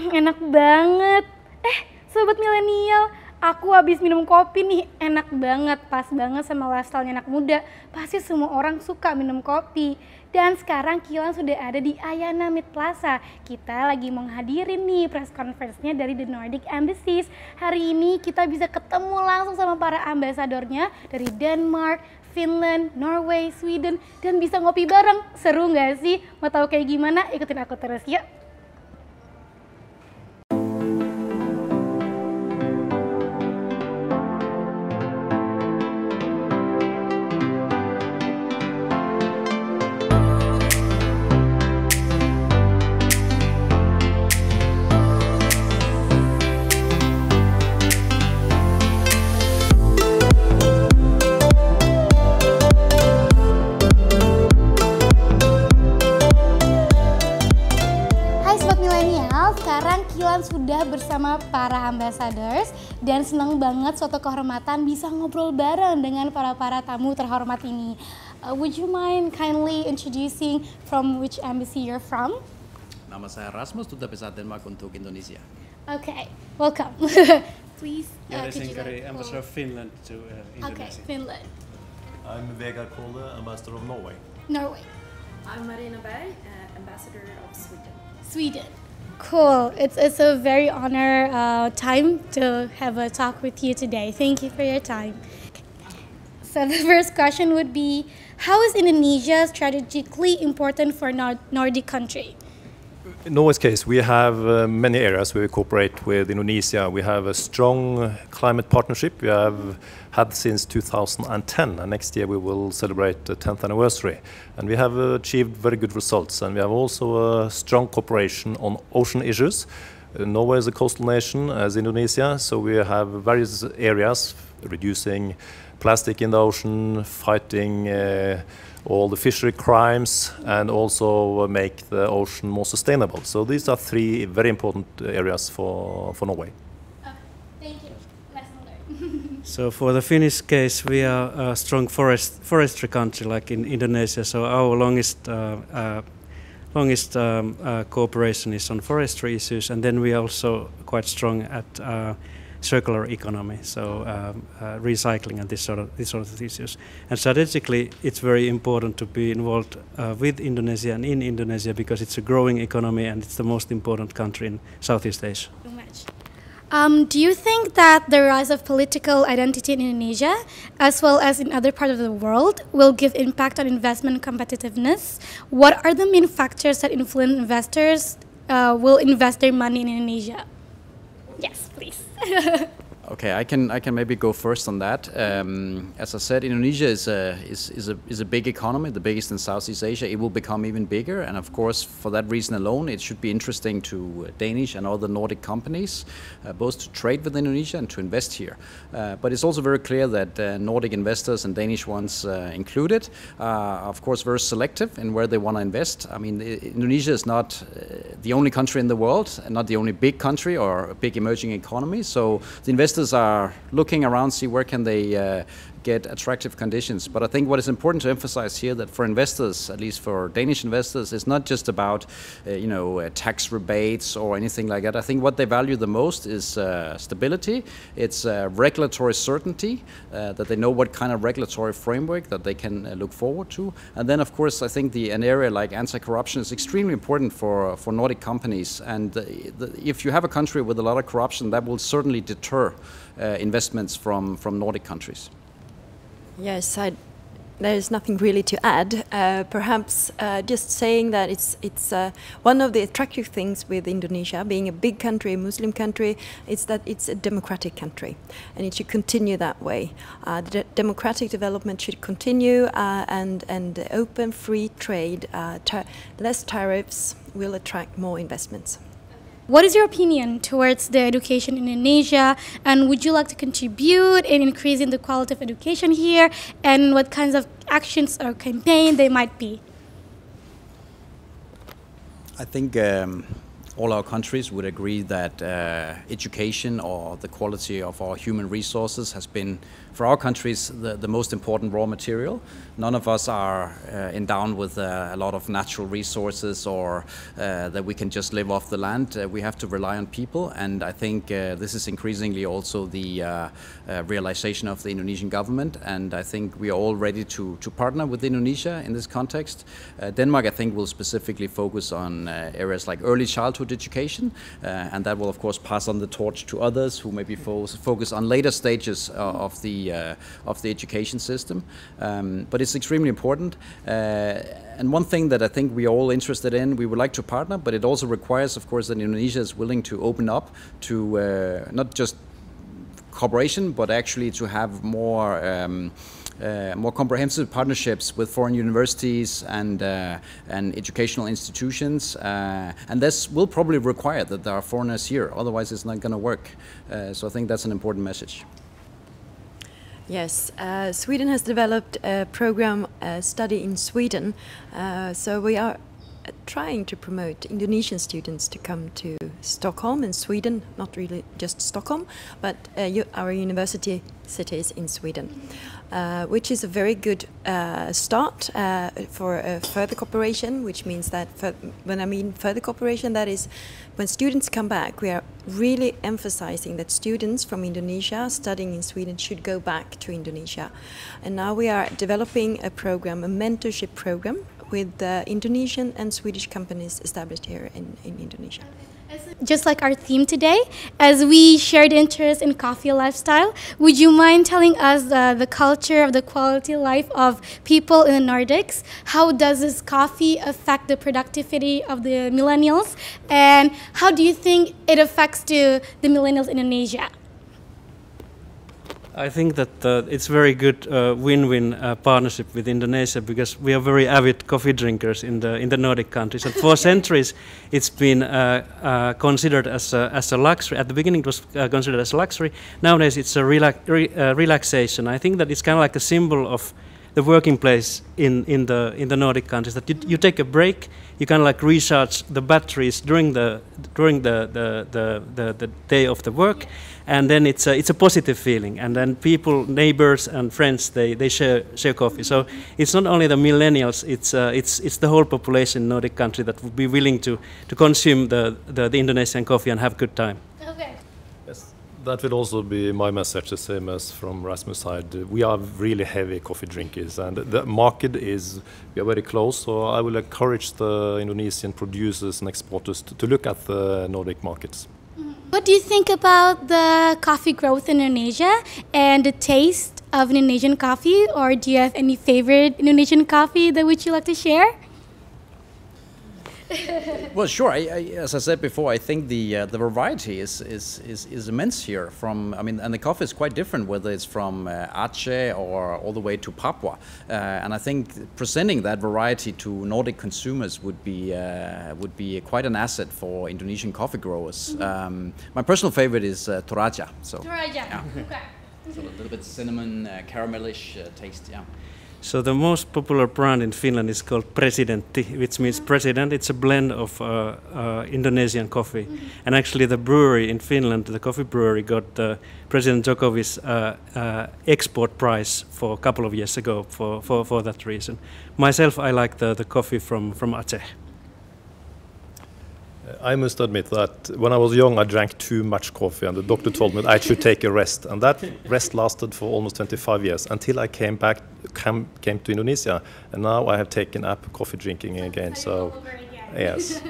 Enak banget. Sobat milenial, aku habis minum kopi nih, enak banget, pas banget sama lifestyle-nya anak muda. Pasti semua orang suka minum kopi. Dan sekarang Kilan sudah ada di Ayana Mid Plaza. Kita lagi menghadirin nih press conference-nya dari The Nordic Embassies. Hari ini kita bisa ketemu langsung sama para ambasadornya dari Denmark, Finland, Norway, Sweden, dan bisa ngopi bareng. Seru nggak sih? Mau tahu kayak gimana? Ikutin aku terus yuk. Sudah bersama para ambassadors dan senang banget suatu kehormatan bisa ngobrol bareng dengan para tamu terhormat ini. Would you mind kindly introducing from which embassy you're from? Nama saya Rasmus, Duta Besar Denmark untuk Indonesia. Okay, welcome. Please. Ambassador of Finland to Indonesia. Okay, Finland. I'm Vegard Kolde, Ambassador of Norway. Norway. I'm Marina Berg, Ambassador of Sweden. Sweden. Cool. It's a very honor time to have a talk with you today. Thank you for your time. So the first question would be, how is Indonesia strategically important for Nordic country? In Norway's case, we have many areas where we cooperate with Indonesia. We have a strong climate partnership we have had since 2010, and next year we will celebrate the 10th anniversary. And we have achieved very good results, and we have also a strong cooperation on ocean issues. Norway is a coastal nation, as Indonesia, so we have various areas reducing plastic in the ocean, fighting all the fishery crimes, and also make the ocean more sustainable. So these are three very important areas for Norway. Thank you. Lesson learned. So for the Finnish case, we are a strong forestry country like in Indonesia. So our longest cooperation is on forestry issues, and then we are also quite strong at circular economy, so recycling and this sort of issues. And strategically, it's very important to be involved with Indonesia and in Indonesia because it's a growing economy and it's the most important country in Southeast Asia. So much. Do you think that the rise of political identity in Indonesia, as well as in other parts of the world, will give impact on investment competitiveness? What are the main factors that influence investors will invest their money in Indonesia? Yes, please. Okay, I can maybe go first on that. As I said, Indonesia is a big economy, the biggest in Southeast Asia. It will become even bigger, and of course, for that reason alone, it should be interesting to Danish and other Nordic companies, both to trade with Indonesia and to invest here. But it's also very clear that Nordic investors and Danish ones included are, of course, very selective in where they want to invest. I mean, Indonesia is not the only country in the world, and not the only big country or a big emerging economy. So the investors are looking around, see where can they get attractive conditions. But I think what is important to emphasize here that for investors, at least for Danish investors, it's not just about tax rebates or anything like that. I think what they value the most is stability. It's regulatory certainty, that they know what kind of regulatory framework that they can look forward to. And then, of course, I think an area like anti-corruption is extremely important for Nordic companies. And if you have a country with a lot of corruption, that will certainly deter investments from Nordic countries. Yes, there is nothing really to add. Perhaps just saying that it's one of the attractive things with Indonesia, being a big country, a Muslim country, is that it's a democratic country, and it should continue that way. The democratic development should continue, and open free trade, less tariffs will attract more investments. What is your opinion towards the education in Indonesia, and would you like to contribute in increasing the quality of education here, and what kinds of actions or campaign they might be? I think all our countries would agree that education or the quality of our human resources has been, for our countries, the most important raw material. None of us are endowed with a lot of natural resources or that we can just live off the land. We have to rely on people, and I think this is increasingly also the realization of the Indonesian government, and I think we are all ready to partner with Indonesia in this context. Denmark, I think, will specifically focus on areas like early childhood education, and that will of course pass on the torch to others who maybe focus on later stages of the education system. But it's extremely important. And one thing that I think we are all interested in, we would like to partner, but it also requires, of course, that Indonesia is willing to open up to not just cooperation, but actually to have more comprehensive partnerships with foreign universities and educational institutions, and this will probably require that there are foreigners here. Otherwise, it's not going to work. So I think that's an important message. Yes, Sweden has developed a program study in Sweden, so we are trying to promote Indonesian students to come to Stockholm and Sweden, not really just Stockholm, but our university cities in Sweden, which is a very good start for further cooperation, which means that when I mean further cooperation, that is when students come back, we are really emphasizing that students from Indonesia studying in Sweden should go back to Indonesia. And now we are developing a program, a mentorship program, with Indonesian and Swedish companies established here in Indonesia. Just like our theme today, as we shared interest in coffee lifestyle, would you mind telling us the culture of the quality of life of people in the Nordics? How does this coffee affect the productivity of the millennials? And how do you think it affects the millennials in Indonesia? I think that it's very good win-win partnership with Indonesia, because we are very avid coffee drinkers in the Nordic countries, and for centuries it's been considered as a luxury. At the beginning it was considered as a luxury. Nowadays it's a relaxation. I think that it's kind of like a symbol of the working place in the Nordic countries, that you take a break, you kind of like recharge the batteries during the day of the work, and then it's a positive feeling, and then people, neighbors and friends, they share coffee. So it's not only the millennials, it's the whole population in Nordic country that would be willing to consume the Indonesian coffee and have good time. Okay. Yes, that will also be my message, the same as from Rasmus' side. We are really heavy coffee drinkers, and the market is, we are very close, so I will encourage the Indonesian producers and exporters to look at the Nordic markets. What do you think about the coffee growth in Indonesia and the taste of Indonesian coffee? Or do you have any favorite Indonesian coffee that would you like to share? Well, sure. As I said before, I think the variety is immense here. And the coffee is quite different, whether it's from Aceh or all the way to Papua. And I think presenting that variety to Nordic consumers would be quite an asset for Indonesian coffee growers. My personal favorite is Toraja. Toraja. Yeah. Okay. So a little bit cinnamon, caramelish taste. Yeah. So the most popular brand in Finland is called Presidentti, which means president. It's a blend of Indonesian coffee. And actually the brewery in Finland, the coffee brewery, got President Jokovi's export prize for a couple of years ago for that reason. Myself, I like the coffee from Aceh. I must admit that when I was young, I drank too much coffee, and the doctor told me that I should take a rest. And that rest lasted for almost 25 years until I came to Indonesia, and now I have taken up coffee drinking again. So, yes.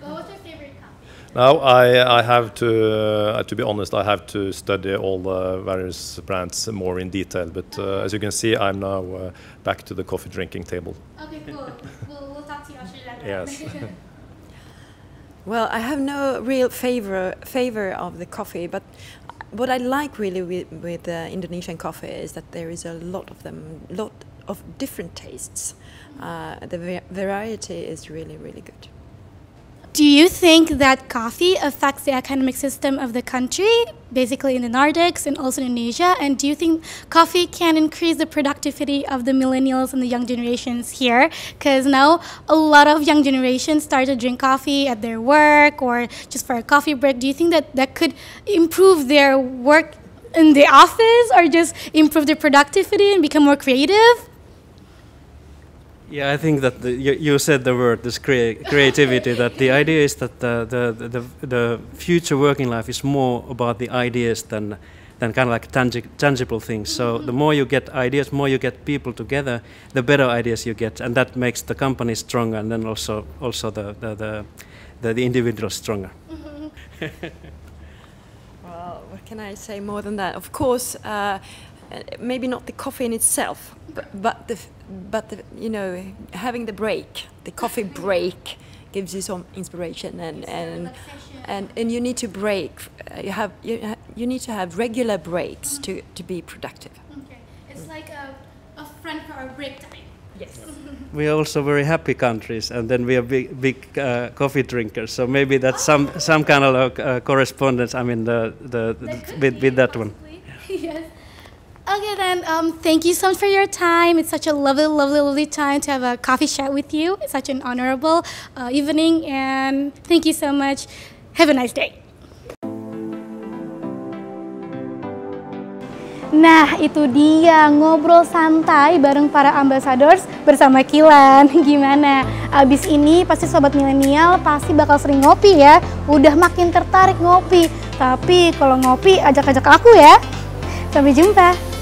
Well, what's your favorite coffee? Now I have to be honest, I have to study all the various brands more in detail. But as you can see, I'm now back to the coffee drinking table. Okay, cool. We'll talk to you after that. Yes. Well, I have no real favor of the coffee, but what I like really with Indonesian coffee is that there is a lot of different tastes. The variety is really, really good. Do you think that coffee affects the economic system of the country, basically in the Nordics and also Indonesia? And do you think coffee can increase the productivity of the millennials and the young generations here? Because now a lot of young generations start to drink coffee at their work or just for a coffee break. Do you think that that could improve their work in the office or just improve their productivity and become more creative? Yeah, I think that you said the word, this creativity, that the idea is that the future working life is more about the ideas than kind of like tangible things. So the more you get ideas, more you get people together, the better ideas you get, and that makes the company stronger, and then also the individual stronger. Well, what can I say more than that? Of course, maybe not the coffee in itself, but the you know, having the break, the coffee break, gives you some inspiration, and you need to break. You need to have regular breaks to be productive. Okay, it's like a friend for a break time. Yes. We are also very happy countries, and then we are big coffee drinkers. So maybe that's some kind of correspondence. I mean, with that one. Yes. Okay then, thank you so much for your time. It's such a lovely time to have a coffee chat with you. It's such an honorable evening, and thank you so much. Have a nice day. Nah, itu dia ngobrol santai bareng para ambassadors bersama Kilan. Gimana? Abis ini pasti sobat milenial pasti bakal sering ngopi ya. Udah makin tertarik ngopi. Tapi kalau ngopi ajak-ajak aku ya. Sampai jumpa.